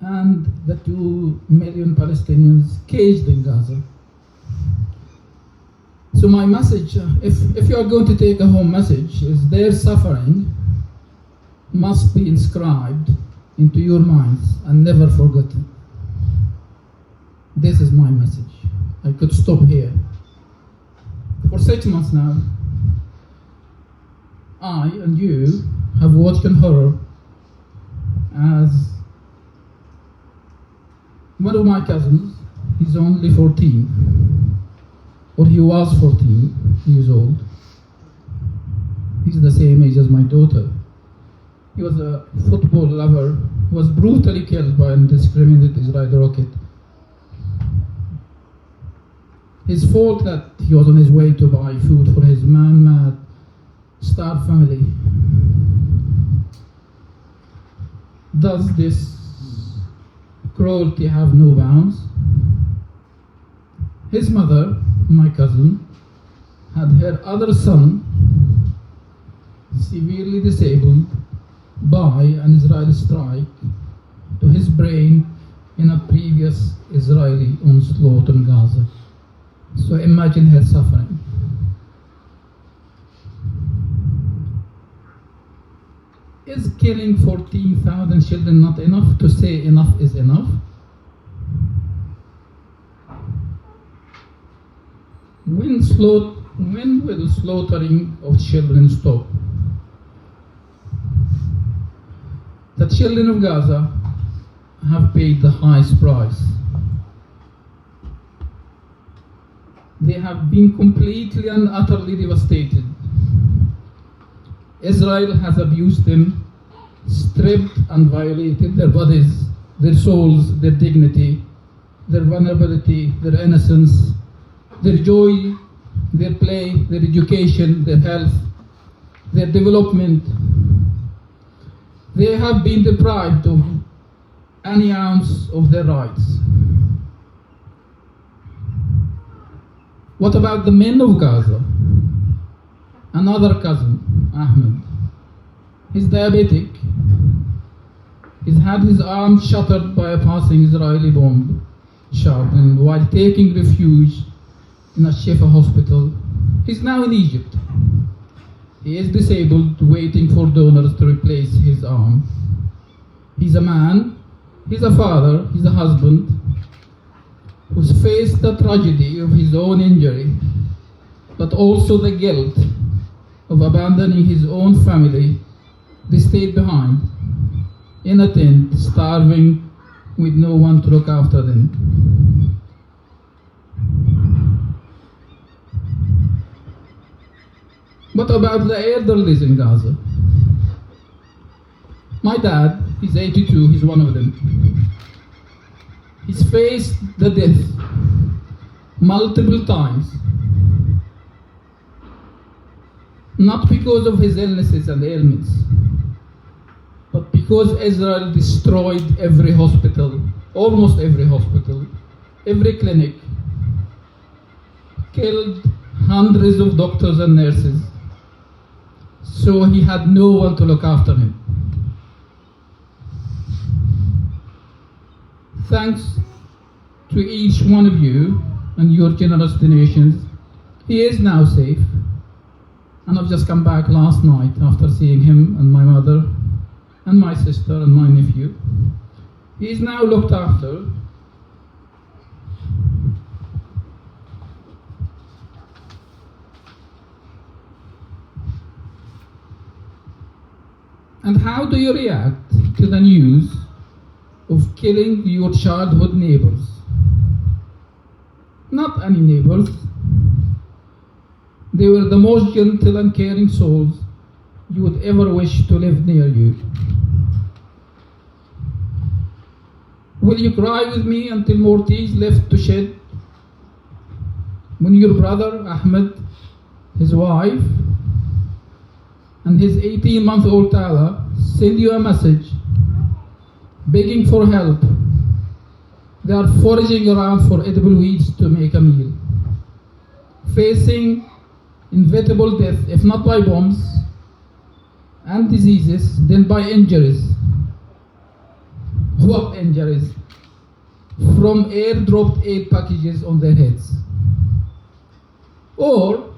and the 2 million Palestinians caged in Gaza. So my message, if you are going to take a home message, is their suffering must be inscribed into your minds and never forgotten. This is my message. I could stop here. For 6 months now, I and you have watched in horror as one of my cousins, he's only 14, or he was 14 years old. He's the same age as my daughter. He was a football lover, was brutally killed by an indiscriminate Israeli rocket. His fault that he was on his way to buy food for his man-mad, starved family. Does this cruelty have no bounds? His mother, my cousin, had her other son severely disabled by an Israeli strike to his brain in a previous Israeli onslaught on Gaza. So imagine her suffering. Is killing 14,000 children not enough to say enough is enough? When will slaughtering of children stop? The children of Gaza have paid the highest price. They have been completely and utterly devastated. Israel has abused them, stripped and violated their bodies, their souls, their dignity, their vulnerability, their innocence, their joy, their play, their education, their health, their development. They have been deprived of any ounce of their rights. What about the men of Gaza? Another cousin, Ahmed. He's diabetic. He's had his arm shattered by a passing Israeli bomb shot, and while taking refuge in a Shifa hospital, he's now in Egypt. He is disabled, waiting for donors to replace his arm. He's a man, he's a father, he's a husband, who's faced the tragedy of his own injury, but also the guilt of abandoning his own family. They stayed behind, in a tent, starving, with no one to look after them. What about the elderly in Gaza? My dad, he's 82, he's one of them. He's faced the death multiple times. Not because of his illnesses and ailments, but because Israel destroyed every hospital, almost every hospital, every clinic, killed hundreds of doctors and nurses. So he had no one to look after him. Thanks to each one of you and your generous donations, he is now safe. And I've just come back last night after seeing him and my mother and my sister and my nephew. He is now looked after. And how do you react to the news of killing your childhood neighbors? Not any neighbors. They were the most gentle and caring souls you would ever wish to live near you. Will you cry with me until more tears left to shed? When your brother Ahmed, his wife, and his 18-month-old Tala send you a message begging for help. They are foraging around for edible weeds to make a meal, facing inevitable death, if not by bombs and diseases, then by injuries. follow-up injuries from airdropped aid packages on their heads. Or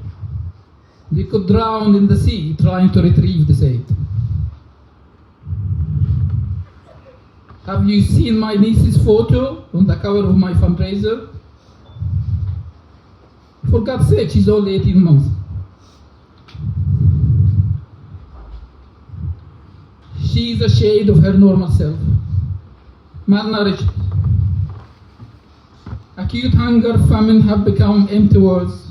they could drown in the sea trying to retrieve this aid. Have you seen my niece's photo on the cover of my fundraiser? For God's sake, she's only 18 months. She is a shade of her normal self. Malnourished. Acute hunger, famine have become empty words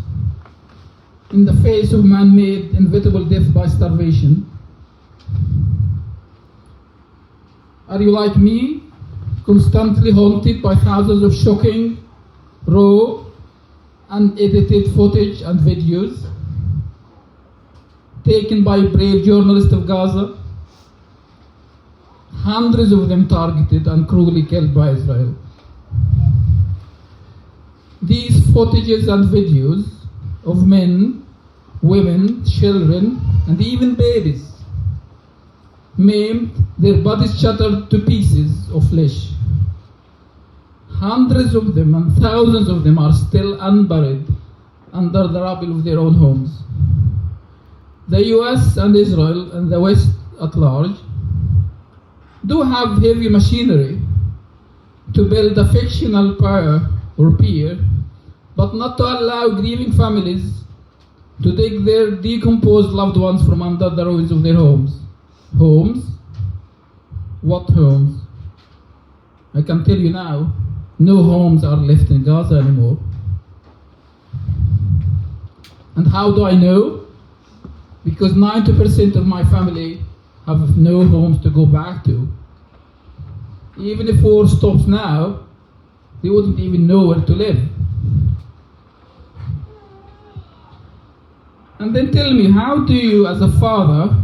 in the face of man-made inevitable death by starvation. Are you like me, constantly haunted by thousands of shocking, raw, unedited footage and videos taken by brave journalists of Gaza, hundreds of them targeted and cruelly killed by Israel? These footages and videos of men, women, children, and even babies maimed, their bodies shattered to pieces of flesh. Hundreds of them and thousands of them are still unburied under the rubble of their own homes. The US and Israel and the West at large do have heavy machinery to build a fictional pyre or pier, but not to allow grieving families to dig their decomposed loved ones from under the ruins of their homes. Homes? What homes? I can tell you now, no homes are left in Gaza anymore. And how do I know? Because 90% of my family have no homes to go back to. Even if war stops now, they wouldn't even know where to live. And then tell me, how do you as a father